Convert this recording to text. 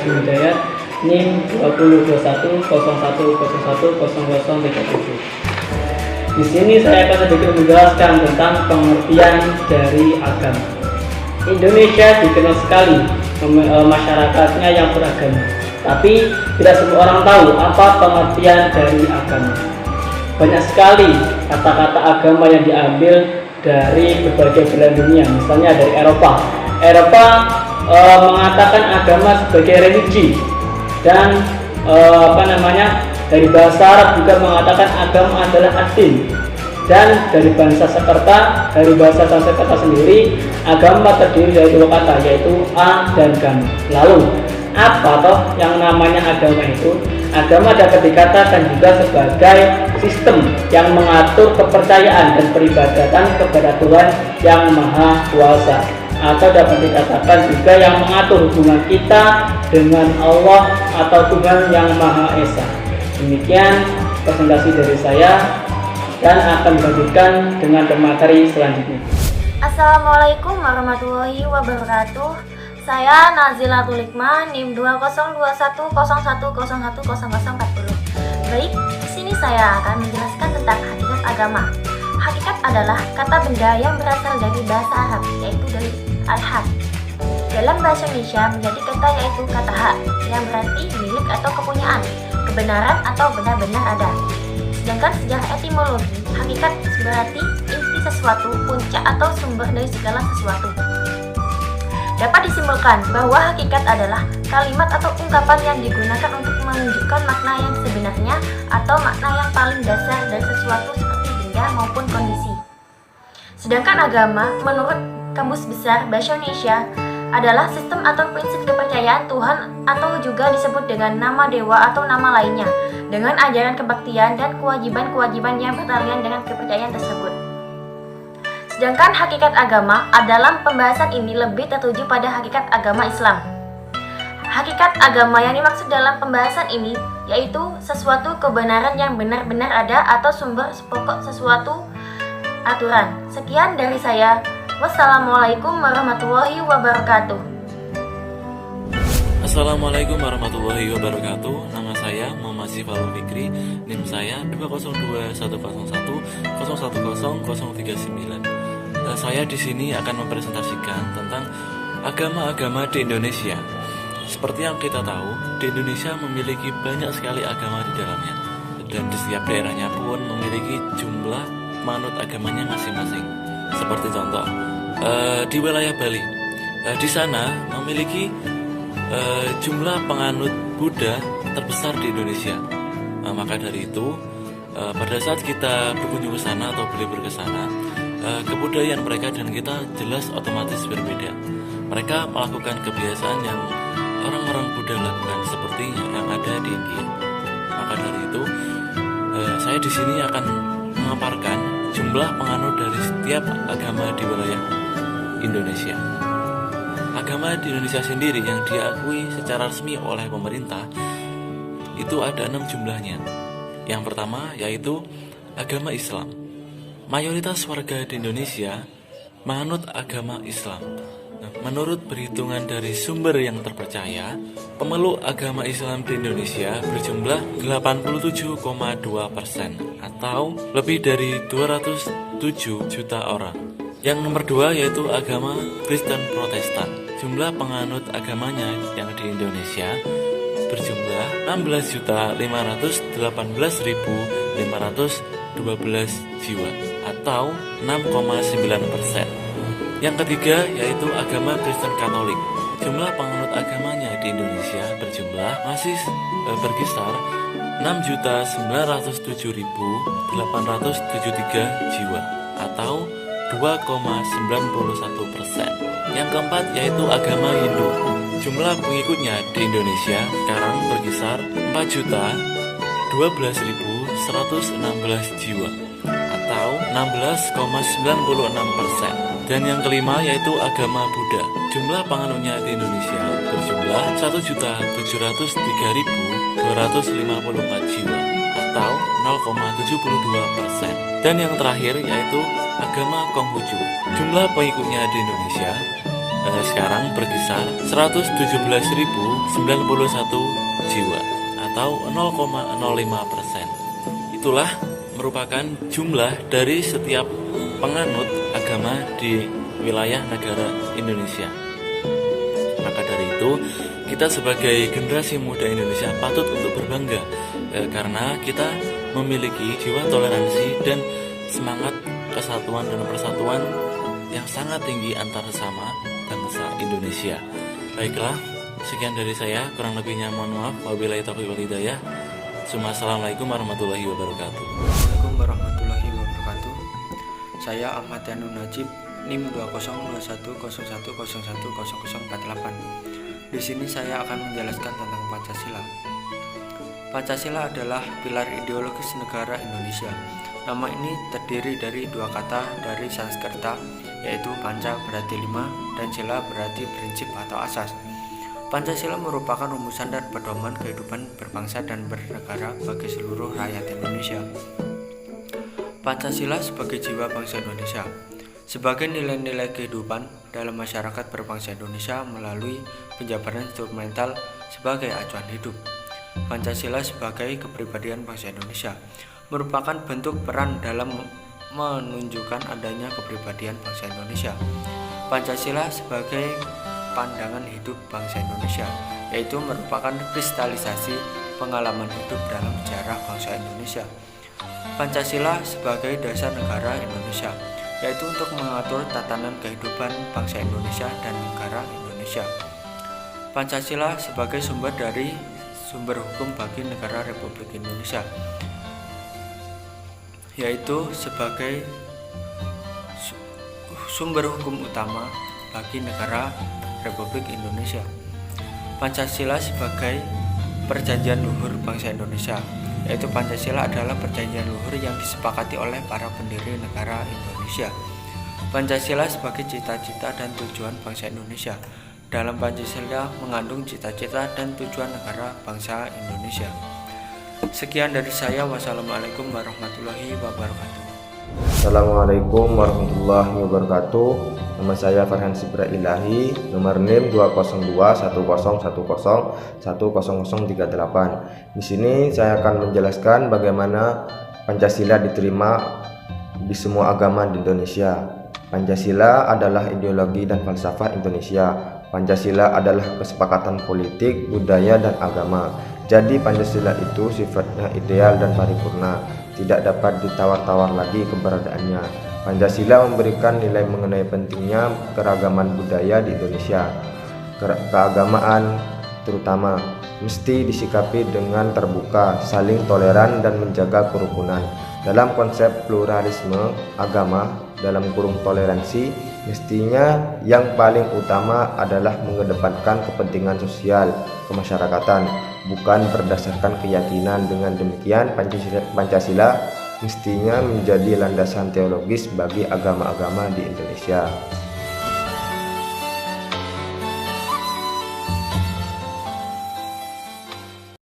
Hadi Hidayat NIM 202101010037. Di sini saya akan sedikit menjelaskan tentang pengertian dari agama. Indonesia dikenal sekali masyarakatnya yang beragama, tapi tidak semua orang tahu apa pengertian dari agama. Banyak sekali kata-kata agama yang diambil dari berbagai belahan dunia, misalnya dari Eropa. Mengatakan agama sebagai religi, dan dari bahasa Arab juga mengatakan agama adalah ad-din. Dan dari bahasa Sanskerta sendiri, agama terdiri dari dua kata, yaitu a dan gama. Lalu apa toh yang namanya agama itu? Agama dapat dikatakan juga sebagai sistem yang mengatur kepercayaan dan peribadatan kepada Tuhan yang Maha Kuasa, atau dapat dikatakan juga yang mengatur hubungan kita dengan Allah atau Tuhan yang Maha Esa. Demikian presentasi dari saya, dan akan dilanjutkan dengan materi selanjutnya. Assalamualaikum warahmatullahi wabarakatuh. Saya Nazilatul Hikmah, NIM 202101010040. Baik, di sini saya akan menjelaskan tentang hakikat agama. Hakikat adalah kata benda yang berasal dari bahasa Arab, yaitu dari al-haq. Dalam bahasa Indonesia menjadi kata yaitu kata hak, yang berarti milik atau kepunyaan, kebenaran atau benar-benar ada. Sedangkan sejarah etimologi, hakikat berarti inti sesuatu, puncak atau sumber dari segala sesuatu. Dapat disimpulkan bahwa hakikat adalah kalimat atau ungkapan yang digunakan untuk menunjukkan makna yang sebenarnya atau makna yang paling dasar dari sesuatu seperti benda maupun kondisi. Sedangkan agama, menurut Kamus Besar Bahasa Indonesia, adalah sistem atau prinsip kepercayaan Tuhan, atau juga disebut dengan nama dewa atau nama lainnya, dengan ajaran kebaktian dan kewajiban-kewajiban yang bertalian dengan kepercayaan tersebut. Sedangkan hakikat agama, dalam pembahasan ini lebih tertuju pada hakikat agama Islam. Hakikat agama yang dimaksud dalam pembahasan ini yaitu sesuatu kebenaran yang benar-benar ada atau sumber pokok sesuatu aturan. Sekian dari saya. Wassalamualaikum warahmatullahi wabarakatuh. Assalamualaikum warahmatullahi wabarakatuh. Nama saya Muhammad Sifalul Fikri, NIM saya 2021010100039. Saya di sini akan mempresentasikan tentang agama-agama di Indonesia. Seperti yang kita tahu, di Indonesia memiliki banyak sekali agama di dalamnya, dan di setiap daerahnya pun memiliki jumlah manut agamanya masing-masing. Seperti contoh, di wilayah Bali, di sana memiliki jumlah penganut Buddha terbesar di Indonesia. Maka dari itu, pada saat kita berkunjung ke sana atau berlibur ke sana, kebudayaan mereka dan kita jelas otomatis berbeda. Mereka melakukan kebiasaan yang orang-orang Buddha lakukan, seperti yang ada di India. Maka dari itu, saya di sini akan memaparkan jumlah penganut dari setiap agama di wilayah Indonesia. Agama di Indonesia sendiri yang diakui secara resmi oleh pemerintah itu ada 6 jumlahnya. Yang pertama yaitu agama Islam. Mayoritas warga di Indonesia menganut agama Islam. Menurut perhitungan dari sumber yang terpercaya, pemeluk agama Islam di Indonesia berjumlah 87,2% atau lebih dari 207 juta orang. Yang nomor 2 yaitu agama Kristen Protestan. Jumlah penganut agamanya yang di Indonesia berjumlah 16.518.512 jiwa atau 6,9%. Yang ketiga yaitu agama Kristen Katolik. Jumlah penganut agamanya di Indonesia masih berkisar 6.907.873 jiwa atau 2,91%. Yang keempat yaitu agama Hindu. Jumlah pengikutnya di Indonesia sekarang berkisar 4.012.116 jiwa atau 16,96%. Dan yang kelima yaitu agama Buddha. Jumlah penganutnya di Indonesia berjumlah 1.703.254 jiwa atau 0,72%. Dan yang terakhir yaitu agama Konghucu. Jumlah pengikutnya di Indonesia sekarang berkisar 117.091 jiwa atau 0,05%. Itulah merupakan jumlah dari setiap penganut agama di wilayah negara Indonesia. Maka dari itu, kita sebagai generasi muda Indonesia patut untuk berbangga karena kita memiliki jiwa toleransi dan semangat kesatuan dan persatuan yang sangat tinggi antar sesama bangsa Indonesia. Baiklah, sekian dari saya, kurang lebihnya mohon maaf. Wabillahi taufiq wal hidayah. Assalamualaikum warahmatullahi wabarakatuh. Assalamualaikum warahmatullahi wabarakatuh. Saya Ahmad Yanu Najib, NIM 202101010048. Di sini saya akan menjelaskan tentang Pancasila. Pancasila adalah pilar ideologis negara Indonesia. Nama ini terdiri dari dua kata dari Sanskerta, yaitu panca berarti 5 dan sila berarti prinsip atau asas. Pancasila merupakan rumusan dan pedoman kehidupan berbangsa dan bernegara bagi seluruh rakyat Indonesia. Pancasila sebagai jiwa bangsa Indonesia, sebagai nilai-nilai kehidupan dalam masyarakat berbangsa Indonesia melalui penjabaran instrumental sebagai acuan hidup. Pancasila sebagai kepribadian bangsa Indonesia merupakan bentuk peran dalam menunjukkan adanya kepribadian bangsa Indonesia. Pancasila sebagai pandangan hidup bangsa Indonesia, yaitu merupakan kristalisasi pengalaman hidup dalam sejarah bangsa Indonesia. Pancasila sebagai dasar negara Indonesia, yaitu untuk mengatur tatanan kehidupan bangsa Indonesia dan negara Indonesia. Pancasila sebagai sumber hukum bagi negara Republik Indonesia, yaitu sebagai sumber hukum utama bagi negara Republik Indonesia. Pancasila sebagai perjanjian luhur bangsa Indonesia, yaitu Pancasila adalah perjanjian luhur yang disepakati oleh para pendiri negara Indonesia. Pancasila sebagai cita-cita dan tujuan bangsa Indonesia. Dalam Pancasila mengandung cita-cita dan tujuan negara bangsa Indonesia. Sekian dari saya. Wassalamualaikum warahmatullahi wabarakatuh. Assalamualaikum warahmatullahi wabarakatuh. Nama saya Farhan Sibra Ilahi, nomor NIM 2021001001038. Di sini saya akan menjelaskan bagaimana Pancasila diterima di semua agama di Indonesia. Pancasila adalah ideologi dan falsafah Indonesia. Pancasila adalah kesepakatan politik, budaya, dan agama. Jadi Pancasila itu sifatnya ideal dan paripurna, tidak dapat ditawar-tawar lagi keberadaannya. Pancasila memberikan nilai mengenai pentingnya keragaman budaya di Indonesia. Keagamaan terutama mesti disikapi dengan terbuka, saling toleran, dan menjaga kerukunan. Dalam konsep pluralisme agama, dalam kurung toleransi, mestinya yang paling utama adalah mengedepankan kepentingan sosial kemasyarakatan, bukan berdasarkan keyakinan. Dengan demikian, Pancasila mestinya menjadi landasan teologis bagi agama-agama di Indonesia.